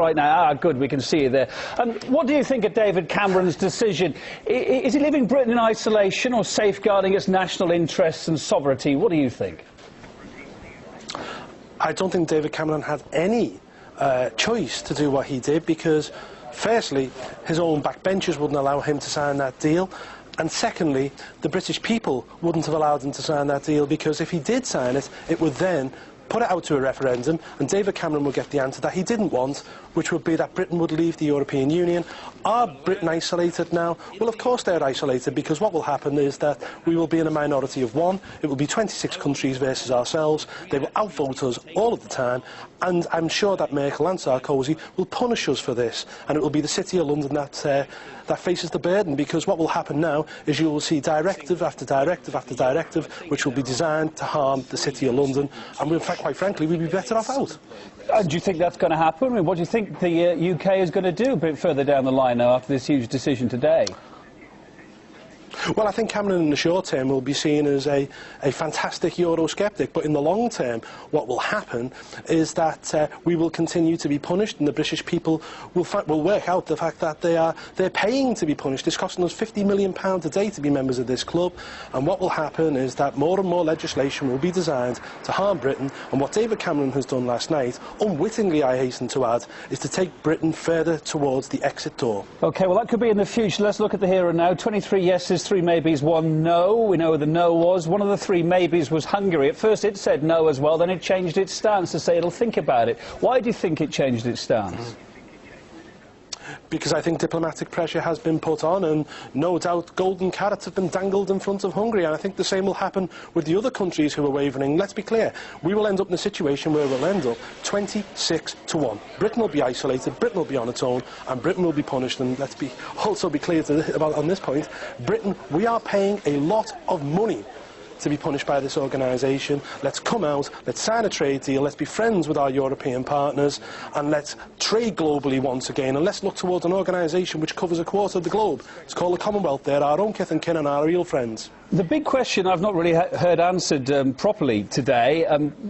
right now. Ah, good, we can see you there. What do you think of David Cameron's decision? Is he leaving Britain in isolation or safeguarding its national interests and sovereignty? What do you think? I don't think David Cameron had any choice to do what he did, because firstly, his own backbenchers wouldn't allow him to sign that deal, and secondly, the British people wouldn't have allowed him to sign that deal, because if he did sign it, it would then put it out to a referendum, and David Cameron would get the answer that he didn't want, which would be that Britain would leave the European Union. Are Britain isolated now? Well, of course they're isolated, because what will happen is that we will be in a minority of one. It will be 26 countries versus ourselves. They will outvote us all of the time, and I'm sure that Merkel and Sarkozy will punish us for this, and it will be the City of London that faces the burden, because what will happen now is you will see directive after directive after directive which will be designed to harm the City of London, and we'll, quite frankly, we'd be better off out. Do you think that's going to happen? I mean, what do you think the UK is going to do a bit further down the line now after this huge decision today? Well, I think Cameron in the short term will be seen as a fantastic Eurosceptic, but in the long term what will happen is that we will continue to be punished, and the British people will work out the fact that they're paying to be punished. It's costing us £50 million a day to be members of this club, and what will happen is that more and more legislation will be designed to harm Britain, and what David Cameron has done last night, unwittingly I hasten to add, is to take Britain further towards the exit door. OK, well that could be in the future. Let's look at the here and now. 23 yeses, 3 maybes, 1 no. We know what the no was. One of the 3 maybes was Hungary. At first it said no as well, then it changed its stance to say it'll think about it. Why do you think it changed its stance? Because I think diplomatic pressure has been put on, and no doubt golden carrots have been dangled in front of Hungary, and I think the same will happen with the other countries who are wavering. Let's be clear, we will end up in a situation where we'll end up 26-1. Britain will be isolated, Britain will be on its own, and Britain will be punished. And let's also be clear on this point, Britain, we are paying a lot of money to be punished by this organisation. Let's come out, let's sign a trade deal, let's be friends with our European partners, and let's trade globally once again, and let's look towards an organisation which covers a quarter of the globe. It's called the Commonwealth. They're our own kith and kin and our real friends. The big question I've not really heard answered properly today,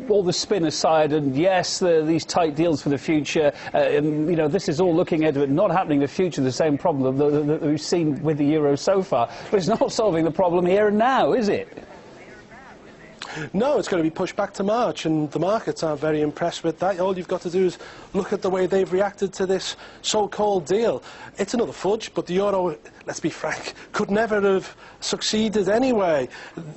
all the spin aside, and yes, these tight deals for the future, you know, this is all looking at it not happening in the future, the same problem that we've seen with the euro so far, but it's not solving the problem here and now, is it? No, it's going to be pushed back to March, and the markets aren't very impressed with that. All you've got to do is look at the way they've reacted to this so-called deal. It's another fudge, but the euro, let's be frank, could never have succeeded anyway.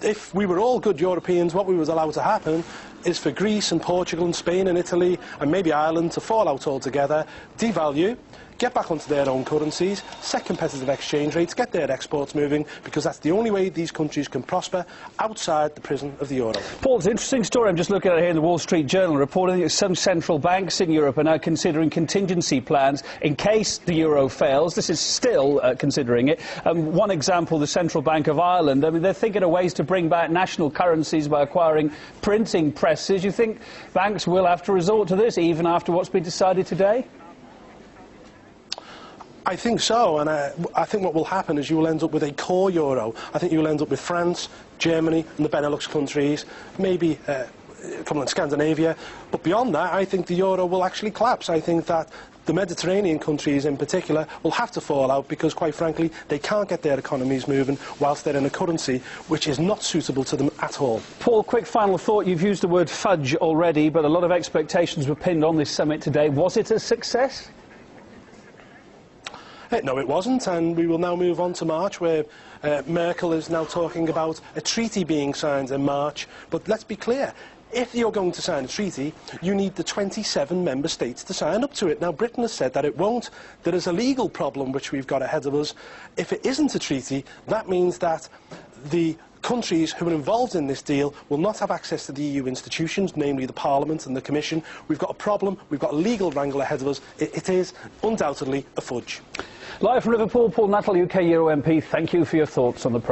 If we were all good Europeans, what we would allow to happen is for Greece and Portugal and Spain and Italy and maybe Ireland to fall out altogether, devalue, get back onto their own currencies, set competitive exchange rates, get their exports moving, because that's the only way these countries can prosper outside the prison of the euro. Paul, it's an interesting story I'm just looking at here in the Wall Street Journal, reporting that some central banks in Europe are now considering contingency plans in case the euro fails. This is still considering it. One example, the Central Bank of Ireland, I mean, they're thinking of ways to bring back national currencies by acquiring printing presses. You think banks will have to resort to this even after what's been decided today? I think so, and I think what will happen is you will end up with a core euro. I think you will end up with France, Germany and the Benelux countries, maybe come on, Scandinavia, but beyond that I think the euro will actually collapse. I think that the Mediterranean countries in particular will have to fall out because, quite frankly, they can't get their economies moving whilst they're in a currency which is not suitable to them at all. Paul, quick final thought. You've used the word fudge already, but a lot of expectations were pinned on this summit today. Was it a success? No, it wasn't, and we will now move on to March, where Merkel is now talking about a treaty being signed in March. But let's be clear, if you're going to sign a treaty, you need the 27 member states to sign up to it. Now, Britain has said that it won't. There is a legal problem which we've got ahead of us. If it isn't a treaty, that means that the countries who are involved in this deal will not have access to the EU institutions, namely the Parliament and the Commission. We've got a problem, we've got a legal wrangle ahead of us. It is undoubtedly a fudge. Live from Liverpool, Paul Nuttall, UK Euro MP, thank you for your thoughts on the programme.